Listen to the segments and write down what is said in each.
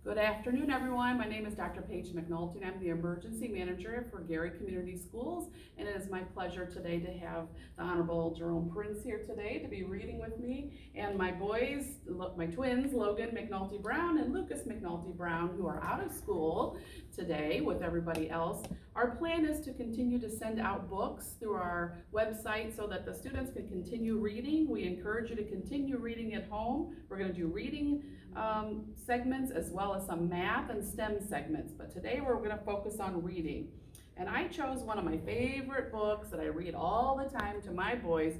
Good afternoon, everyone. My name is Dr. Paige McNulty, and I'm the Emergency Manager for Gary Community Schools. And it is my pleasure today to have the Honorable Jerome Prince here today to be reading with me. And my boys, my twins, Logan McNulty Brown and Lucas McNulty Brown, who are out of school today with everybody else. Our plan is to continue to send out books through our website so that the students can continue reading. We encourage you to continue reading at home. We're going to do reading segments as well as some math and STEM segments, but today we're going to focus on reading. And I chose one of my favorite books that I read all the time to my boys,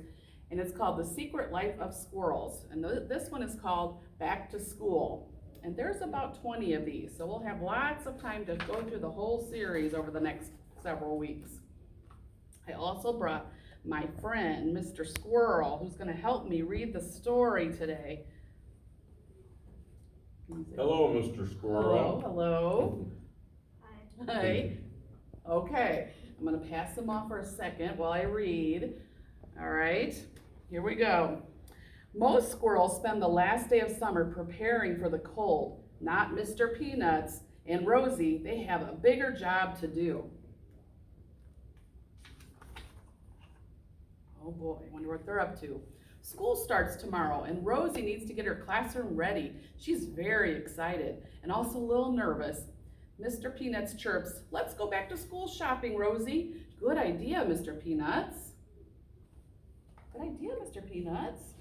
and it's called The Secret Life of Squirrels. And this one is called Back to School. And there's about 20 of these, so we'll have lots of time to go through the whole series over the next several weeks. I also brought my friend, Mr. Squirrel, who's going to help me read the story today. Hello, Mr. Squirrel. Hello. Hi. Okay, I'm gonna pass them off for a second while I read. All right, here we go. Most squirrels spend the last day of summer preparing for the cold. Not Mr. Peanuts and Rosie. They have a bigger job to do. Oh boy, I wonder what they're up to. School starts tomorrow and Rosie needs to get her classroom ready. She's very excited and also a little nervous. Mr. Peanuts chirps, "Let's go back to school shopping, Rosie." "Good idea, Mr. Peanuts." "Good idea, Mr. Peanuts."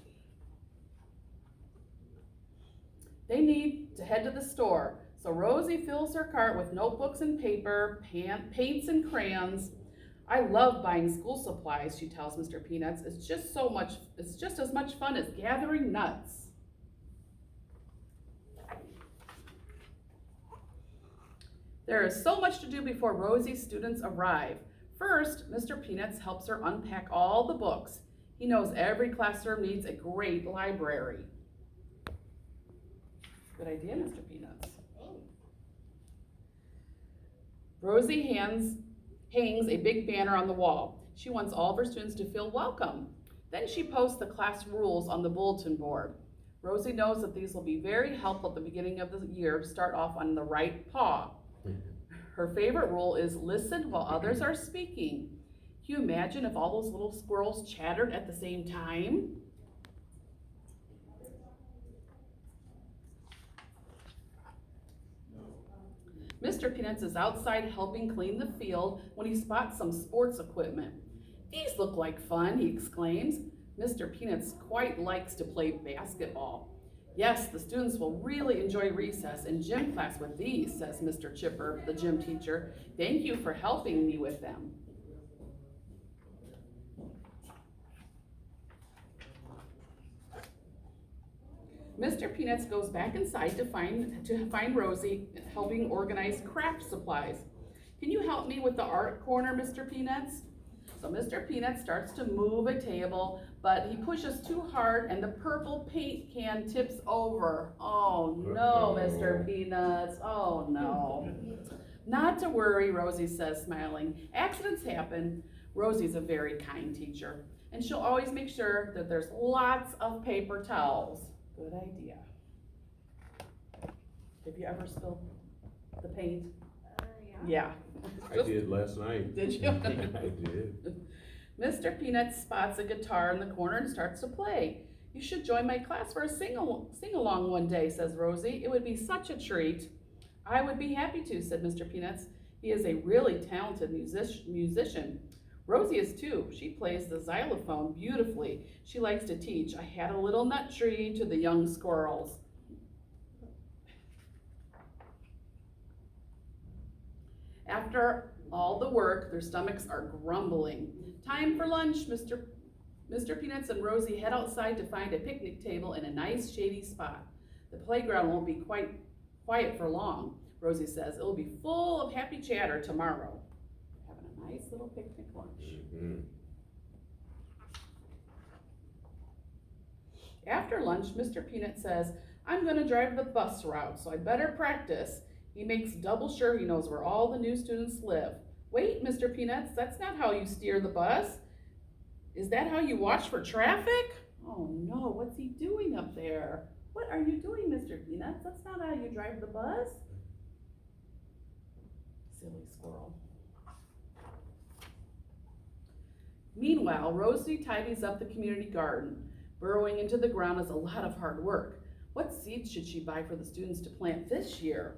They need to head to the store. So Rosie fills her cart with notebooks and paper, paints and crayons. "I love buying school supplies," she tells Mr. Peanuts. It's just as much fun as gathering nuts." There is so much to do before Rosie's students arrive. First, Mr. Peanuts helps her unpack all the books. He knows every classroom needs a great library. Good idea, Mr. Peanuts. Rosie hangs a big banner on the wall. She wants all of her students to feel welcome. Then she posts the class rules on the bulletin board. Rosie knows that these will be very helpful at the beginning of the year to start off on the right paw. Her favorite rule is listen while others are speaking. Can you imagine if all those little squirrels chattered at the same time? Mr. Peanuts is outside helping clean the field when he spots some sports equipment. "These look like fun," he exclaims. Mr. Peanuts quite likes to play basketball. "Yes, the students will really enjoy recess and gym class with these," says Mr. Chipper, the gym teacher. "Thank you for helping me with them." Mr. Peanuts goes back inside to find Rosie helping organize craft supplies. "Can you help me with the art corner, Mr. Peanuts?" So Mr. Peanuts starts to move a table, but he pushes too hard and the purple paint can tips over. "Oh no, Mr. Peanuts, oh no." "Not to worry," Rosie says, smiling. "Accidents happen." Rosie's a very kind teacher, and she'll always make sure that there's lots of paper towels. Good idea. Have you ever spilled the paint? Yeah. I did last night. Did you? I did. Mr. Peanuts spots a guitar in the corner and starts to play. "You should join my class for a sing-along one day," says Rosie. "It would be such a treat." "I would be happy to," said Mr. Peanuts. He is a really talented musician. Rosie is too. She plays the xylophone beautifully. She likes to teach "I Had a Little Nut Tree" to the young squirrels. After all the work, their stomachs are grumbling. "Time for lunch." Mr. Peanuts and Rosie head outside to find a picnic table in a nice shady spot. "The playground won't be quite quiet for long," Rosie says. "It will be full of happy chatter tomorrow." Having a nice little picnic lunch. Mm-hmm. After lunch, Mr. Peanut says, "I'm going to drive the bus route, so I better practice." He makes double sure he knows where all the new students live. "Wait, Mr. Peanuts, that's not how you steer the bus. Is that how you watch for traffic?" "Oh no, what's he doing up there?" What are you doing, Mr. Peanuts? That's not how you drive the bus. Silly squirrel. Meanwhile, Rosie tidies up the community garden. Burrowing into the ground is a lot of hard work. What seeds should she buy for the students to plant this year?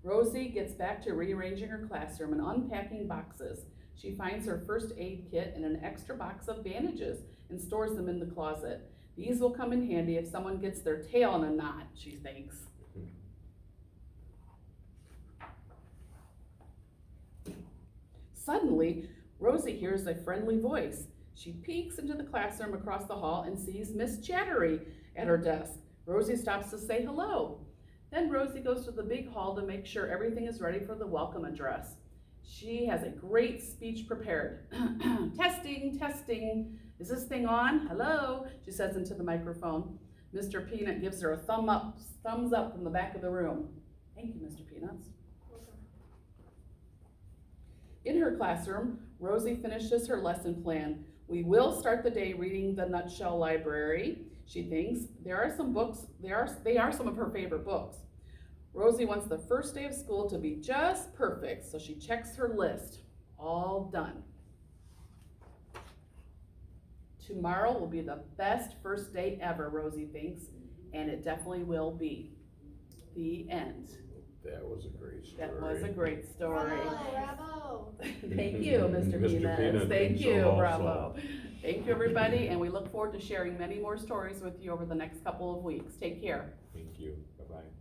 Rosie gets back to rearranging her classroom and unpacking boxes. She finds her first aid kit and an extra box of bandages and stores them in the closet. These will come in handy if someone gets their tail in a knot, she thinks. Suddenly, Rosie hears a friendly voice. She peeks into the classroom across the hall and sees Miss Chattery at her desk. Rosie stops to say hello. Then Rosie goes to the big hall to make sure everything is ready for the welcome address. She has a great speech prepared. Testing, testing. Is this thing on? Hello, she says into the microphone. Mr. Peanut gives her a thumbs up from the back of the room. Thank you, Mr. Peanuts. In her classroom, Rosie finishes her lesson plan. We will start the day reading the Nutshell Library. She thinks there are some books, they are some of her favorite books. Rosie wants the first day of school to be just perfect, so she checks her list. All done. Tomorrow will be the best first day ever, Rosie thinks, and it definitely will be. The end. That was a great story. That was a great story. Bravo! Thank you, Mr. Mr. Peanuts. Peanut Thank thinks so you, also. bravo. Thank you, everybody, and we look forward to sharing many more stories with you over the next couple of weeks. Take care. Thank you. Bye-bye.